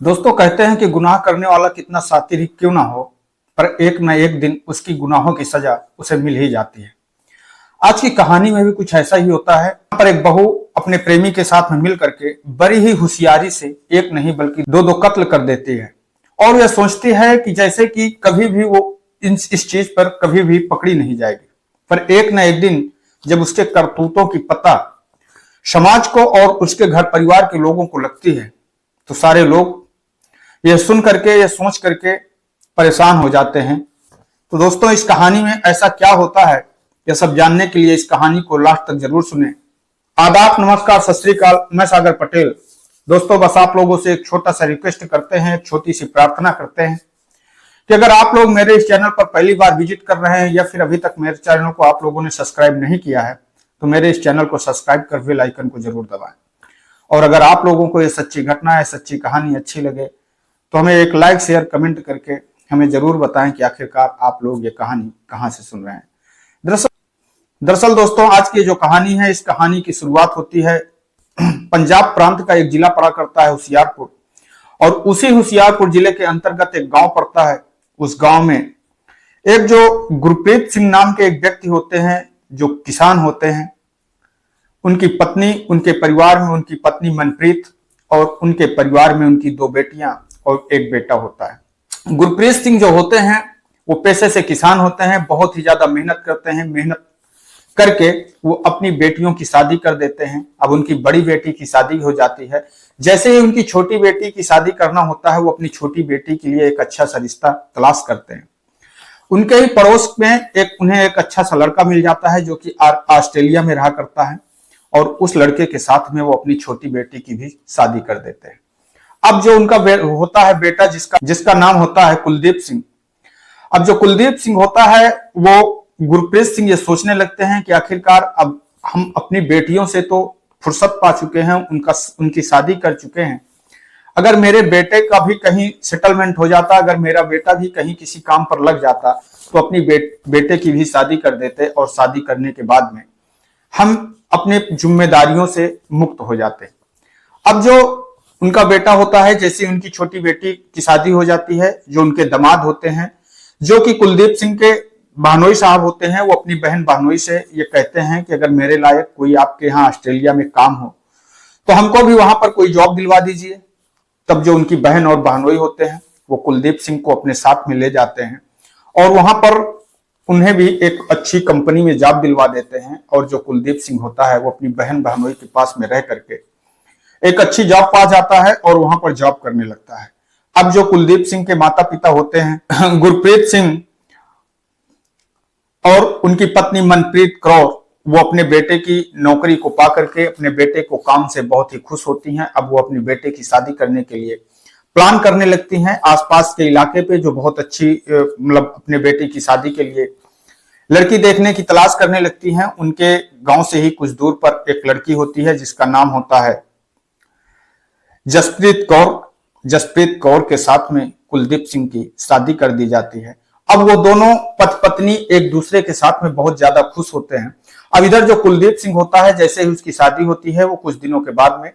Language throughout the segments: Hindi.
दोस्तों कहते हैं कि गुनाह करने वाला कितना शातिर ही क्यों ना हो, पर एक न एक दिन उसकी गुनाहों की सजा उसे मिल ही जाती है। आज की कहानी में भी कुछ ऐसा ही होता है। यहाँ पर एक बहू अपने प्रेमी के साथ में मिल करके बड़ी ही होशियारी से एक नहीं बल्कि दो दो कत्ल कर देती है और वह सोचती है कि जैसे कि कभी भी वो इस चीज पर कभी भी पकड़ी नहीं जाएगी। पर एक न एक दिन जब उसके करतूतों की पता समाज को और उसके घर परिवार के लोगों को लगती है तो सारे लोग यह सुन करके यह सोच करके परेशान हो जाते हैं। तो दोस्तों इस कहानी में ऐसा क्या होता है यह सब जानने के लिए इस कहानी को लास्ट तक जरूर सुने। आदाब, नमस्कार, सत श्री अकाल, मैं सागर पटेल। दोस्तों बस आप लोगों से एक छोटा सा रिक्वेस्ट करते हैं, एक छोटी सी प्रार्थना करते हैं कि अगर आप लोग मेरे इस चैनल पर पहली बार विजिट कर रहे हैं या फिर अभी तक मेरे चैनल को आप लोगों ने सब्सक्राइब नहीं किया है तो मेरे इस चैनल को सब्सक्राइब कर बेल आइकन को जरूर दबाएं। और अगर आप लोगों को यह सच्ची घटना है, सच्ची कहानी अच्छी लगे तो हमें एक लाइक शेयर कमेंट करके हमें जरूर बताएं कि आखिरकार आप लोग ये कहानी कहां से सुन रहे हैं। दरअसल दोस्तों आज की जो कहानी है, इस कहानी की शुरुआत होती है पंजाब प्रांत का एक जिला पड़ा करता है होशियारपुर, और उसी होशियारपुर जिले के अंतर्गत एक गांव पड़ता है। उस गांव में एक जो गुरप्रीत सिंह नाम के एक व्यक्ति होते हैं जो किसान होते हैं। उनकी पत्नी, उनके परिवार में उनकी पत्नी मनप्रीत और उनके परिवार में उनकी दो बेटियां और एक बेटा होता है। गुरप्रीत सिंह जो होते हैं वो पेशे से किसान होते हैं, बहुत ही ज्यादा मेहनत करते हैं। मेहनत करके वो अपनी बेटियों की शादी कर देते हैं। अब उनकी बड़ी बेटी की शादी हो जाती है। जैसे ही उनकी छोटी बेटी की शादी करना होता है वो अपनी छोटी बेटी के लिए एक अच्छा सा रिश्ता तलाश करते हैं। उनके ही पड़ोस में उन्हें एक अच्छा सा लड़का मिल जाता है जो कि ऑस्ट्रेलिया में रहा करता है, और उस लड़के के साथ में वो अपनी छोटी बेटी की भी शादी कर देते हैं। अब जो उनका होता है बेटा जिसका नाम होता है कुलदीप सिंह। अब जो कुलदीप सिंह होता है वो गुरप्रीत सिंह ये सोचने लगते हैं कि आखिरकार अब हम अपनी बेटियों से तो फुर्सत पा चुके हैं, उनकी शादी कर चुके हैं। अगर मेरे बेटे का भी कहीं सेटलमेंट हो जाता, अगर मेरा बेटा भी कहीं किसी काम पर लग जाता तो अपनी बेटे की भी शादी कर देते और शादी करने के बाद में हम अपने जिम्मेदारियों से मुक्त हो जाते। अब जो उनका बेटा होता है, जैसे उनकी छोटी बेटी की शादी हो जाती है, जो उनके दामाद होते हैं जो कि कुलदीप सिंह के बहनोई साहब होते हैं, वो अपनी बहन बहनोई से ये कहते हैं कि अगर मेरे लायक कोई आपके यहाँ ऑस्ट्रेलिया में काम हो तो हमको भी वहां पर कोई जॉब दिलवा दीजिए। तब जो उनकी बहन और बहनोई होते हैं वो कुलदीप सिंह को अपने साथ में ले जाते हैं और वहां पर उन्हें भी एक अच्छी कंपनी में जॉब दिलवा देते हैं। और जो कुलदीप सिंह होता है वो अपनी बहन बहनोई के पास में रह करके एक अच्छी जॉब पा जाता है और वहां पर जॉब करने लगता है। अब जो कुलदीप सिंह के माता पिता होते हैं गुरप्रीत सिंह और उनकी पत्नी मनप्रीत कौर, वो अपने बेटे की नौकरी को पा करके अपने बेटे को काम से बहुत ही खुश होती हैं। अब वो अपने बेटे की शादी करने के लिए प्लान करने लगती हैं। आसपास के इलाके पे जो बहुत अच्छी मतलब अपने बेटे की शादी के लिए लड़की देखने की तलाश करने लगती हैं। उनके गांव से ही कुछ दूर पर एक लड़की होती है जिसका नाम होता है जसप्रीत कौर। जसप्रीत कौर के साथ में कुलदीप सिंह की शादी कर दी जाती है। अब वो दोनों पति पत्नी एक दूसरे के साथ में बहुत ज्यादा खुश होते हैं। अब इधर जो कुलदीप सिंह होता है, जैसे ही उसकी शादी होती है वो कुछ दिनों के बाद में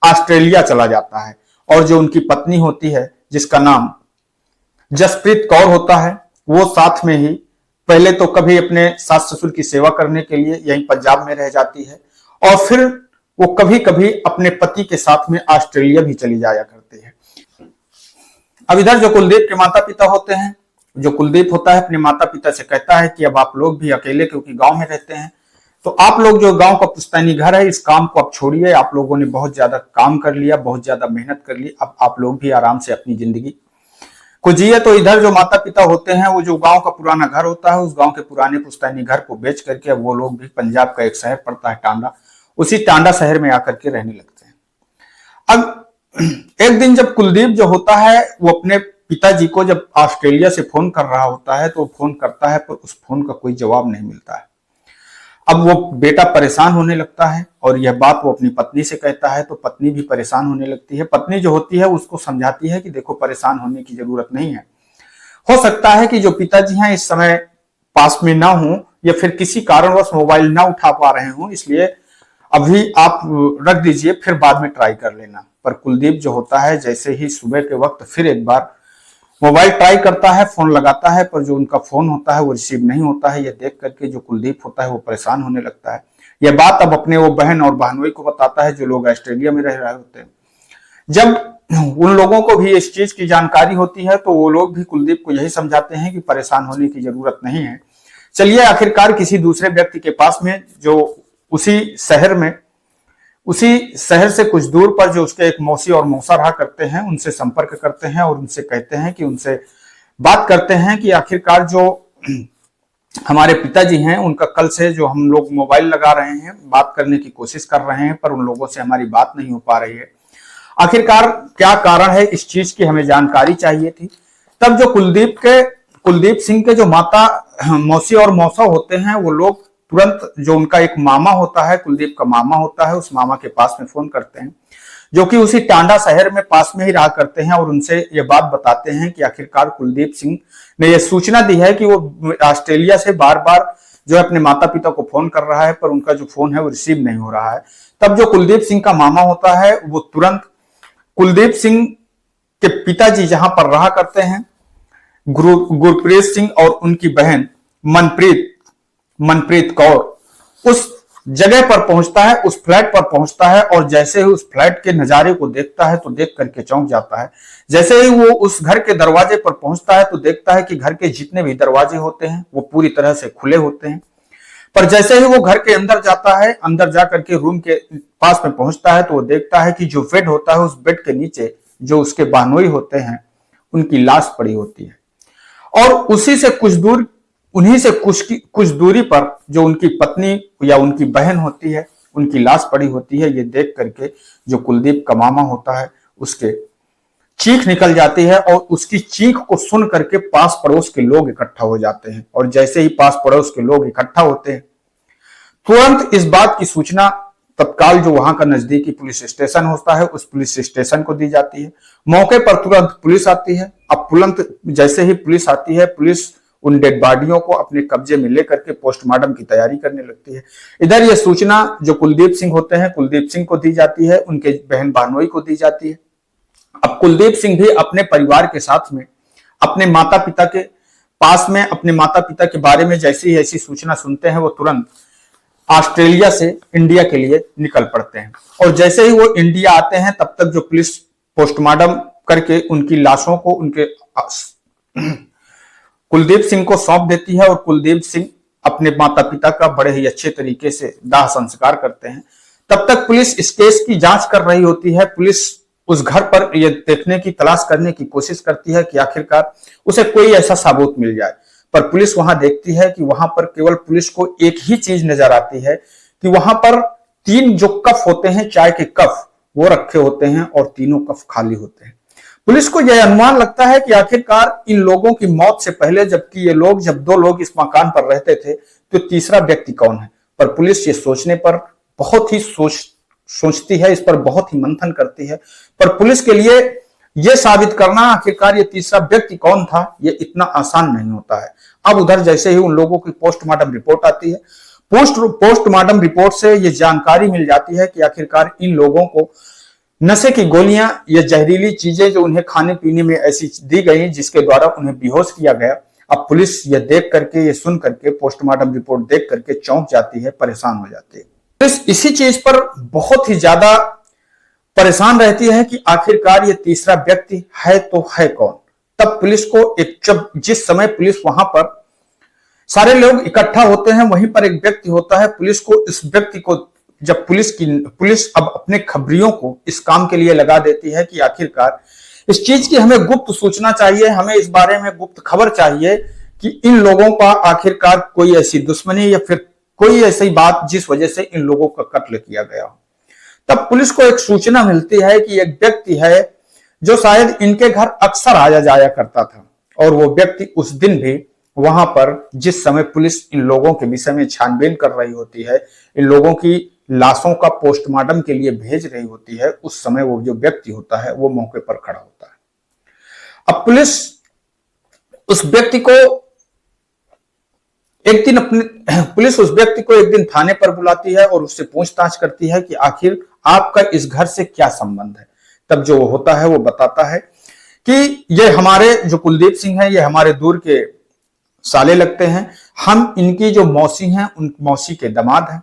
ऑस्ट्रेलिया चला जाता है, और जो उनकी पत्नी होती है जिसका नाम जसप्रीत कौर होता है वो साथ में ही पहले तो कभी अपने सास ससुर की सेवा करने के लिए यहीं पंजाब में रह जाती है, और फिर वो कभी कभी अपने पति के साथ में ऑस्ट्रेलिया भी चली जाया करती है। अब इधर जो कुलदीप के माता पिता होते हैं, जो कुलदीप होता है अपने माता पिता से कहता है कि अब आप लोग भी अकेले, क्योंकि गांव में रहते हैं, तो आप लोग जो गांव का पुश्तैनी घर है इस काम को अब छोड़िए। आप लोगों ने बहुत ज्यादा काम कर लिया, बहुत ज्यादा मेहनत कर ली, अब आप लोग भी आराम से अपनी जिंदगी को जिए। तो इधर जो माता पिता होते हैं वो जो गांव का पुराना घर होता है उस गांव के पुराने पुश्तैनी घर को बेच करके वो लोग भी पंजाब का एक शहर पड़ता है टांडा, उसी टांडा शहर में आकर के रहने लगते हैं। अब एक दिन जब कुलदीप जो होता है वो अपने पिताजी को जब ऑस्ट्रेलिया से फोन कर रहा होता है तो फोन करता है पर उस फोन का कोई जवाब नहीं मिलता है। अब वो बेटा परेशान होने लगता है और यह बात वो अपनी पत्नी से कहता है तो पत्नी भी परेशान होने लगती है। पत्नी जो होती है उसको समझाती है कि देखो परेशान होने की जरूरत नहीं है, हो सकता है कि जो पिताजी हैं इस समय पास में ना हो या फिर किसी कारणवश मोबाइल ना उठा पा रहे हो, इसलिए अभी आप रख दीजिए, फिर बाद में ट्राई कर लेना। पर कुलदीप जो होता है, जैसे ही सुबह के वक्त फिर एक बार मोबाइल ट्राई करता है, फोन लगाता है, पर जो उनका फोन होता है वो रिसीव नहीं होता है। ये देख करके जो कुलदीप होता है वो परेशान होने लगता है। यह बात अब अपने वो बहन और बहनोई को बताता है, जो लोग ऑस्ट्रेलिया में रह रहे होते हैं। जब उन लोगों को भी इस चीज की जानकारी होती है, तो वो लोग भी कुलदीप को यही समझाते हैं कि परेशान होने की जरूरत नहीं है। चलिए आखिरकार किसी दूसरे व्यक्ति के पास में, जो उसी शहर से कुछ दूर पर जो उसके एक मौसी और मौसा रहा करते हैं, उनसे संपर्क करते हैं और उनसे कहते हैं कि उनसे बात करते हैं कि आखिरकार जो हमारे पिताजी हैं, उनका कल से जो हम लोग मोबाइल लगा रहे हैं, बात करने की कोशिश कर रहे हैं, पर उन लोगों से हमारी बात नहीं हो पा रही है। आखिरकार क्या कारण है इस चीज की, हमें जानकारी चाहिए थी। तब जो कुलदीप सिंह के जो मौसी और मौसा होते हैं, वो लोग तुरंत जो उनका एक मामा होता है, कुलदीप का मामा होता है, उस मामा के पास में फोन करते हैं, जो कि उसी टांडा शहर में पास में ही रहा करते हैं, और उनसे ये बात बताते हैं कि आखिरकार कुलदीप सिंह ने यह सूचना दी है कि वो ऑस्ट्रेलिया से बार बार जो है अपने माता पिता को फोन कर रहा है, पर उनका जो फोन है वो रिसीव नहीं हो रहा है। तब जो कुलदीप सिंह का मामा होता है, वो तुरंत कुलदीप सिंह के पिताजी जहां पर रहा करते हैं, गुरप्रीत सिंह और उनकी बहन मनप्रीत कौर, उस जगह पर पहुंचता है, उस फ्लैट पर पहुंचता है, और जैसे ही उस फ्लैट के नजारे को देखता है तो देख करके चौंक जाता है। जैसे ही वो उस घर के दरवाजे पर पहुंचता है तो देखता है कि घर के जितने भी दरवाजे होते हैं वो पूरी तरह से खुले होते हैं। पर जैसे ही वो घर के अंदर जाता है, अंदर जाकर के रूम के पास में पहुंचता है, तो वो देखता है कि जो बेड होता है, उस बेड के नीचे जो उसके बहनोई होते हैं, उनकी लाश पड़ी होती है। और उन्हीं से कुछ दूरी पर जो उनकी पत्नी या उनकी बहन होती है, उनकी लाश पड़ी होती है। ये देख करके जो कुलदीप का मामा होता है, उसके चीख निकल जाती है, और उसकी चीख को सुन करके पास पड़ोस के लोग इकट्ठा हो जाते हैं। और जैसे ही पास पड़ोस के लोग इकट्ठा होते हैं, तुरंत इस बात की सूचना तत्काल जो वहां का नजदीकी पुलिस स्टेशन होता है, उस पुलिस स्टेशन को दी जाती है। मौके पर तुरंत पुलिस आती है। अब तुरंत जैसे ही पुलिस आती है, पुलिस उन डेड बॉडियों को अपने कब्जे में लेकर के पोस्टमार्टम की तैयारी करने लगती है। इधर यह सूचना जो कुलदीप सिंह होते हैं, कुलदीप सिंह को दी जाती है, उनके बहन बहनोई को दी जाती है। अब कुलदीप सिंह भी अपने परिवार के साथ में अपने माता पिता के पास में, अपने माता पिता के बारे में जैसी ही ऐसी सूचना सुनते हैं, वो तुरंत ऑस्ट्रेलिया से इंडिया के लिए निकल पड़ते हैं। और जैसे ही वो इंडिया आते हैं, तब तक जो पुलिस पोस्टमार्टम करके उनकी लाशों को कुलदीप सिंह को सौंप देती है, और कुलदीप सिंह अपने माता पिता का बड़े ही अच्छे तरीके से दाह संस्कार करते हैं। तब तक पुलिस इस केस की जांच कर रही होती है। पुलिस उस घर पर यह देखने की तलाश करने की कोशिश करती है कि आखिरकार उसे कोई ऐसा सबूत मिल जाए। पर पुलिस वहां देखती है कि वहां पर केवल पुलिस को एक ही चीज नजर आती है कि वहां पर 3 जो कप होते हैं, चाय के कप, वो रखे होते हैं, और तीनों कप खाली होते हैं। पुलिस को यह अनुमान लगता है कि आखिरकार इन लोगों की मौत से पहले जब 2 लोग इस मकान पर रहते थे, तो तीसरा व्यक्ति कौन है। पर पुलिस ये सोचने पर बहुत ही सोचती है, इस पर बहुत ही मंथन करती है। पर पुलिस के लिए यह साबित करना आखिरकार ये तीसरा व्यक्ति कौन था, ये इतना आसान नहीं होता है। अब उधर जैसे ही उन लोगों की पोस्टमार्टम रिपोर्ट आती है, पोस्टमार्टम रिपोर्ट से यह जानकारी मिल जाती है कि आखिरकार इन लोगों को नशे की गोलियां या जहरीली चीजें जो उन्हें खाने पीने में ऐसी दी गई, जिसके द्वारा उन्हें बेहोश किया गया। अब पुलिस यह देख करके, यह सुन करके, पोस्टमार्टम रिपोर्ट देख करके चौंक जाती है, परेशान हो जाती है। पुलिस इसी चीज पर बहुत ही ज्यादा परेशान रहती है कि आखिरकार ये तीसरा व्यक्ति है तो है कौन। तब पुलिस को जिस समय पुलिस वहां पर सारे लोग इकट्ठा होते हैं, वहीं पर एक व्यक्ति होता है। पुलिस को इस व्यक्ति को जब पुलिस अब अपने खबरियों को इस काम के लिए लगा देती है कि आखिरकार इस चीज की हमें गुप्त सूचना चाहिए, हमें इस बारे में गुप्त खबर चाहिए कि इन लोगों का आखिरकार कोई ऐसी दुश्मनी या फिर कोई ऐसी बात जिस वजह से इन लोगों का कत्ल किया गया हो। तब पुलिस को एक सूचना मिलती है कि एक व्यक्ति है जो शायद इनके घर अक्सर आया जाया करता था, और वो व्यक्ति उस दिन भी वहां पर, जिस समय पुलिस इन लोगों के विषय में छानबीन कर रही होती है, इन लोगों की लाशों का पोस्टमार्टम के लिए भेज रही होती है, उस समय वो जो व्यक्ति होता है वो मौके पर खड़ा होता है। अब पुलिस उस व्यक्ति को एक दिन अपने पुलिस उस व्यक्ति को एक दिन थाने पर बुलाती है और उससे पूछताछ करती है कि आखिर आपका इस घर से क्या संबंध है। तब जो होता है वो बताता है कि ये हमारे जो कुलदीप सिंह है, ये हमारे दूर के साले लगते हैं, हम इनकी जो मौसी हैं उन मौसी के दामाद हैं,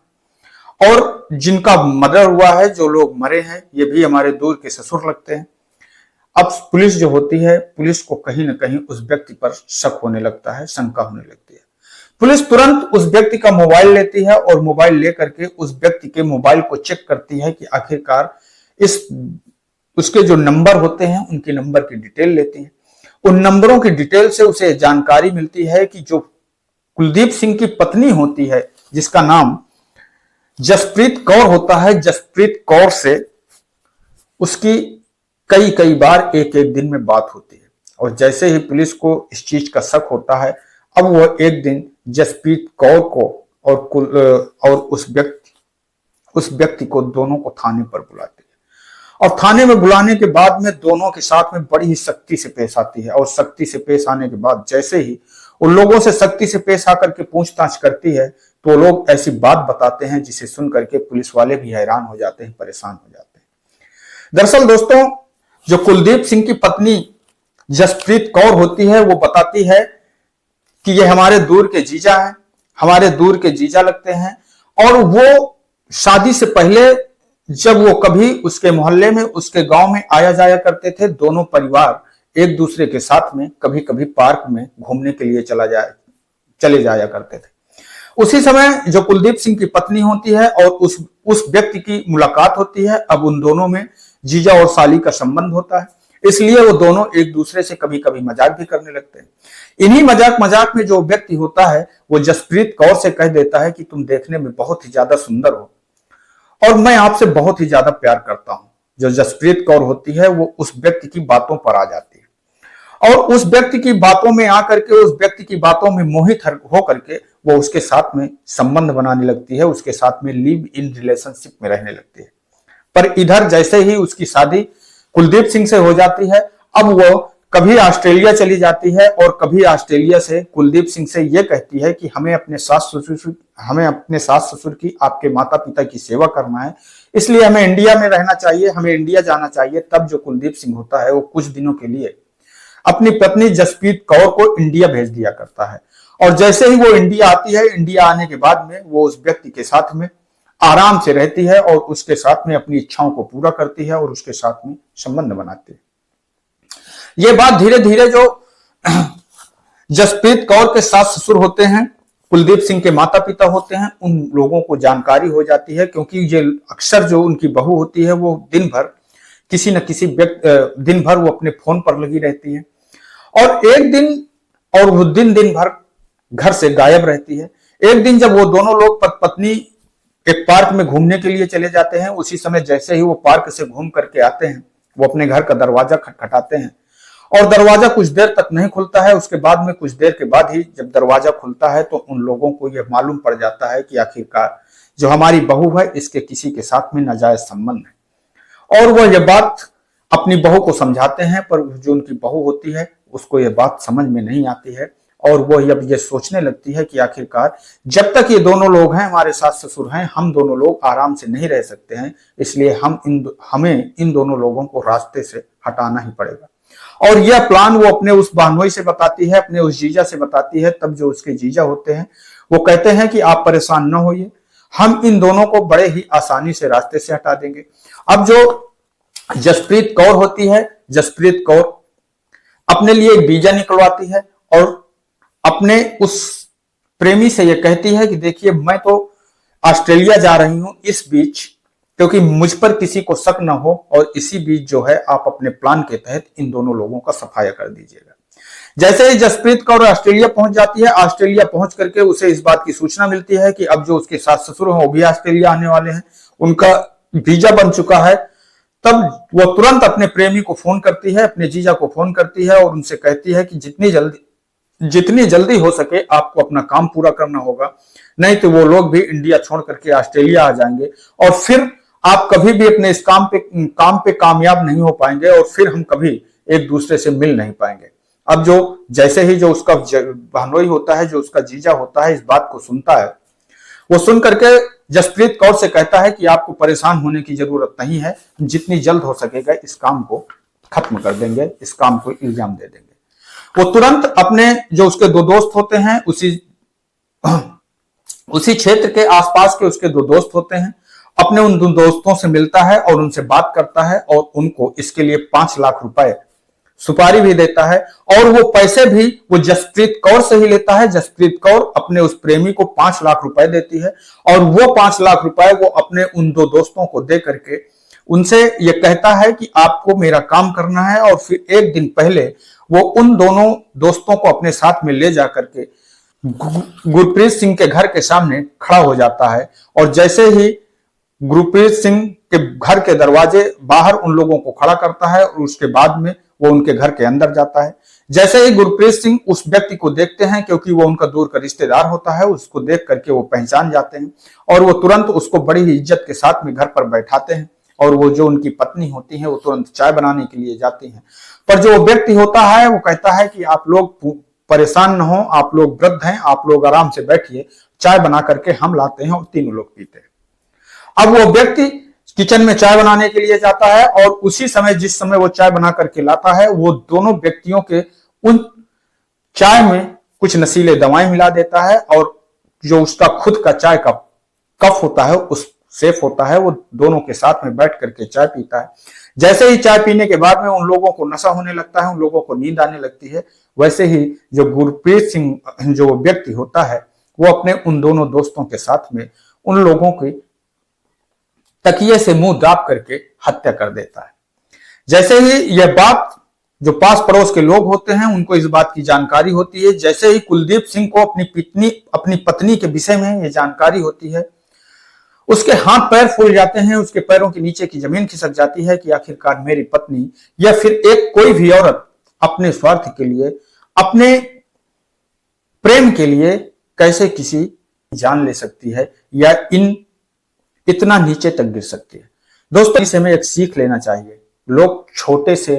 और जिनका मर्डर हुआ है, जो लोग मरे हैं, ये भी हमारे दूर के ससुर लगते हैं। अब पुलिस जो होती है, पुलिस को कहीं ना कहीं उस व्यक्ति पर शक होने लगता है, शंका होने लगती है। पुलिस तुरंत उस व्यक्ति का मोबाइल लेती है और मोबाइल लेकर के उस व्यक्ति के मोबाइल को चेक करती है कि आखिरकार उसके जो नंबर होते हैं उनके नंबर की डिटेल लेती है। उन नंबरों की डिटेल से उसे जानकारी मिलती है कि जो कुलदीप सिंह की पत्नी होती है, जिसका नाम जसप्रीत कौर होता है, जसप्रीत कौर से उसकी कई कई बार एक एक दिन में बात होती है। और जैसे ही पुलिस को इस चीज का शक होता है, अब वो एक दिन जसप्रीत कौर को और उस व्यक्ति को दोनों को थाने पर बुलाती है। और थाने में बुलाने के बाद में दोनों के साथ में बड़ी ही सख्ती से पेश आती है। और सख्ती से पेश आने के बाद जैसे ही उन लोगों से सख्ती से पेश आकर के पूछताछ करती है, तो लोग ऐसी बात बताते हैं जिसे सुन करके पुलिस वाले भी हैरान हो जाते हैं, परेशान हो जाते हैं। दरअसल दोस्तों, जो कुलदीप सिंह की पत्नी जसप्रीत कौर होती है, वो बताती है कि ये हमारे दूर के जीजा हैं, हमारे दूर के जीजा लगते हैं। और वो शादी से पहले जब वो कभी उसके मोहल्ले में, उसके गांव में आया जाया करते थे, दोनों परिवार एक दूसरे के साथ में कभी कभी पार्क में घूमने के लिए चले जाया करते थे। उसी समय जो कुलदीप सिंह की पत्नी होती है और उस व्यक्ति की मुलाकात होती है। अब उन दोनों में जीजा और साली का संबंध होता है, इसलिए वो दोनों एक दूसरे से कभी कभी मजाक भी करने लगते हैं। इन्हीं मजाक में जो व्यक्ति होता है वो जसप्रीत कौर से कह देता है कि तुम देखने में बहुत ही ज्यादा सुंदर हो और मैं आपसे बहुत ही ज्यादा प्यार करता हूं। जो जसप्रीत कौर होती है वो उस व्यक्ति की बातों पर आ जाती है और उस व्यक्ति की बातों में आकर के, उस व्यक्ति की बातों में मोहित होकर के वो उसके साथ में संबंध बनाने लगती है, उसके साथ में लिव इन रिलेशनशिप में रहने लगती है। पर इधर जैसे ही उसकी शादी कुलदीप सिंह से हो जाती है, अब वो कभी ऑस्ट्रेलिया चली जाती है और कभी ऑस्ट्रेलिया से कुलदीप सिंह से ये कहती है कि हमें अपने सास ससुर की, आपके माता पिता की सेवा करना है, इसलिए हमें इंडिया में रहना चाहिए, हमें इंडिया जाना चाहिए। तब जो कुलदीप सिंह होता है वो कुछ दिनों के लिए अपनी पत्नी जसप्रीत कौर को इंडिया भेज दिया करता है। और जैसे ही वो इंडिया आती है, इंडिया आने के बाद में वो उस व्यक्ति के साथ में आराम से रहती है और उसके साथ में अपनी इच्छाओं को पूरा करती है और उसके साथ में संबंध बनाती है। ये बात धीरे धीरे जो जसप्रीत कौर के सास ससुर होते हैं, कुलदीप सिंह के माता पिता होते हैं, उन लोगों को जानकारी हो जाती है, क्योंकि ये अक्सर जो उनकी बहू होती है वो दिन भर किसी न किसी दिन भर वो अपने फोन पर लगी रहती है और एक दिन और वो दिन भर घर से गायब रहती है। एक दिन जब वो दोनों लोग पत्नी एक पार्क में घूमने के लिए चले जाते हैं, उसी समय जैसे ही वो पार्क से घूम करके आते हैं, वो अपने घर का दरवाजा खटखटाते हैं और दरवाजा कुछ देर तक नहीं खुलता है। उसके बाद में कुछ देर के बाद ही जब दरवाजा खुलता है तो उन लोगों को यह मालूम पड़ जाता है कि आखिरकार जो हमारी बहू है इसके किसी के साथ में नाजायज संबंध है। और वह यह बात अपनी बहू को समझाते हैं, पर जो उनकी बहू होती है उसको यह बात समझ में नहीं आती है और वह अब ये सोचने लगती है कि आखिरकार जब तक ये दोनों लोग हैं, हमारे सास ससुर हैं, हम दोनों लोग आराम से नहीं रह सकते हैं, इसलिए हमें इन दोनों लोगों को रास्ते से हटाना ही पड़ेगा। और यह प्लान वो अपने उस बहनोई से बताती है, अपने उस जीजा से बताती है। तब जो उसके जीजा होते हैं वो कहते हैं कि आप परेशान न होइए, हम इन दोनों को बड़े ही आसानी से रास्ते से हटा देंगे। अब जो जसप्रीत कौर होती है, जसप्रीत कौर अपने लिए एक वीजा निकलवाती है और अपने उस प्रेमी से यह कहती है कि देखिए मैं तो ऑस्ट्रेलिया जा रही हूं इस बीच, क्योंकि मुझ पर किसी को शक न हो, और इसी बीच जो है आप अपने प्लान के तहत इन दोनों लोगों का सफाया कर दीजिएगा। जैसे ही जसप्रीत कौर ऑस्ट्रेलिया पहुंच जाती है, ऑस्ट्रेलिया पहुंच करके उसे इस बात की सूचना मिलती है कि अब जो उसके सास ससुर हैं वो भी ऑस्ट्रेलिया आने वाले हैं, उनका वीजा बन चुका है। तब वो तुरंत अपने प्रेमी को फोन करती है, अपने जीजा को फोन करती है और उनसे कहती है कि जितनी जल्दी हो सके आपको अपना काम पूरा करना होगा, नहीं तो वो लोग भी इंडिया छोड़ करके ऑस्ट्रेलिया आ जाएंगे और फिर आप कभी भी अपने इस काम पे कामयाब नहीं हो पाएंगे और फिर हम कभी एक दूसरे से मिल नहीं पाएंगे। अब जो जैसे ही जो उसका बहनोई होता है, जो उसका जीजा होता है, इस बात को सुनता है, वो सुन करके जसप्रीत कौर से कहता है कि आपको परेशान होने की जरूरत नहीं है, जितनी जल्द हो सकेगा इस काम को खत्म कर देंगे, इस काम को इल्जाम दे देंगे। वो तुरंत अपने जो उसके दो दोस्त होते हैं, उसी क्षेत्र के आसपास के उसके दो दोस्त होते हैं, अपने उन दो दोस्तों से मिलता है और उनसे बात करता है और उनको इसके लिए 5 लाख रुपए सुपारी भी देता है। और वो पैसे भी वो जसप्रीत कौर से ही लेता है। जसप्रीत कौर अपने उस प्रेमी को 5 लाख रुपए देती है और वो 5 लाख रुपए वो अपने उन दो दोस्तों को दे करके उनसे ये कहता है कि आपको मेरा काम करना है। और फिर एक दिन पहले वो उन दोनों दोस्तों को अपने साथ में ले जाकर के गुरप्रीत सिंह के घर के सामने खड़ा हो जाता है। और जैसे ही गुरप्रीत सिंह के घर के दरवाजे बाहर उन लोगों को खड़ा करता है और उसके बाद में वो उनके घर के अंदर जाता है। जैसे ही गुरप्रीत सिंह उस व्यक्ति को देखते हैं, क्योंकि वो उनका दूर का रिश्तेदार होता है, उसको देख करके वो पहचान जाते हैं और वो तुरंत उसको बड़ी ही इज्जत के साथ में घर पर बैठाते हैं। और वो जो उनकी पत्नी होती है वो तुरंत चाय बनाने के लिए जाती है। पर जो व्यक्ति होता है वो कहता है कि आप लोग परेशान न हो, आप लोग वृद्ध हैं, आप लोग आराम से बैठिए, चाय बना करके हम लाते हैं और तीनों लोग पीते हैं। अब वो व्यक्ति किचन में चाय बनाने के लिए जाता है और उसी समय जिस समय वो चाय बना करके लाता है, वो दोनों व्यक्तियों के उन चाय में कुछ नशीले दवाएं मिला देता है और जो उसका खुद का चाय का कप होता है, उस सेफ होता है, वो दोनों के साथ में बैठ करके चाय पीता है। जैसे ही चाय पीने के बाद में उन लोगों को नशा होने लगता है, उन लोगों को नींद आने लगती है। वैसे ही जो गुरप्रीत सिंह जो व्यक्ति होता है वो अपने उन दोनों दोस्तों के साथ में उन लोगों की तकिए से मुंह दाब करके हत्या कर देता है। जैसे ही यह बात जो पास पड़ोस के लोग होते हैं उनको इस बात की जानकारी होती है, जैसे ही कुलदीप सिंह को अपनी पत्नी के विषय में यह जानकारी होती है, उसके हाथ पैर फूल जाते हैं, उसके पैरों के नीचे की जमीन खिसक जाती है कि आखिरकार मेरी पत्नी या फिर एक कोई भी औरत अपने स्वार्थ के लिए, अपने प्रेम के लिए कैसे किसी जान ले सकती है या इतना नीचे तक गिर सकती है। दोस्तों, इसे हमें एक सीख लेना चाहिए। लोग छोटे से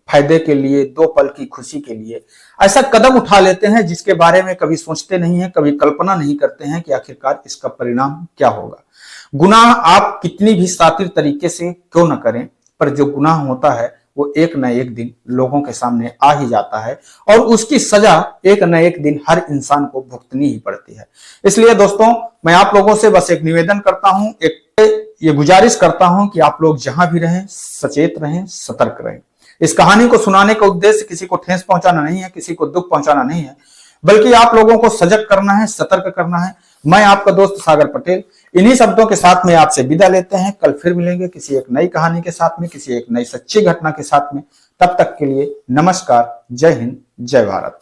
फायदे के लिए, 2 पल की खुशी के लिए ऐसा कदम उठा लेते हैं जिसके बारे में कभी सोचते नहीं है, कभी कल्पना नहीं करते हैं कि आखिरकार इसका परिणाम क्या होगा। गुनाह आप कितनी भी शातिर तरीके से क्यों न करें, पर जो गुनाह होता है वो एक न एक दिन लोगों के सामने आ ही जाता है और उसकी सजा एक न एक दिन हर इंसान को भुगतनी ही पड़ती है। इसलिए दोस्तों, मैं आप लोगों से बस एक निवेदन करता हूं, ये गुजारिश करता हूं कि आप लोग जहां भी रहें सचेत रहें, सतर्क रहें। इस कहानी को सुनाने का उद्देश्य किसी को ठेस पहुंचाना नहीं है, किसी को दुख पहुंचाना नहीं है, बल्कि आप लोगों को सजग करना है, सतर्क करना है। मैं आपका दोस्त सागर पटेल इन्हीं शब्दों के साथ में आपसे विदा लेते हैं। कल फिर मिलेंगे किसी एक नई कहानी के साथ में, किसी एक नई सच्ची घटना के साथ में। तब तक के लिए नमस्कार, जय हिंद, जय भारत।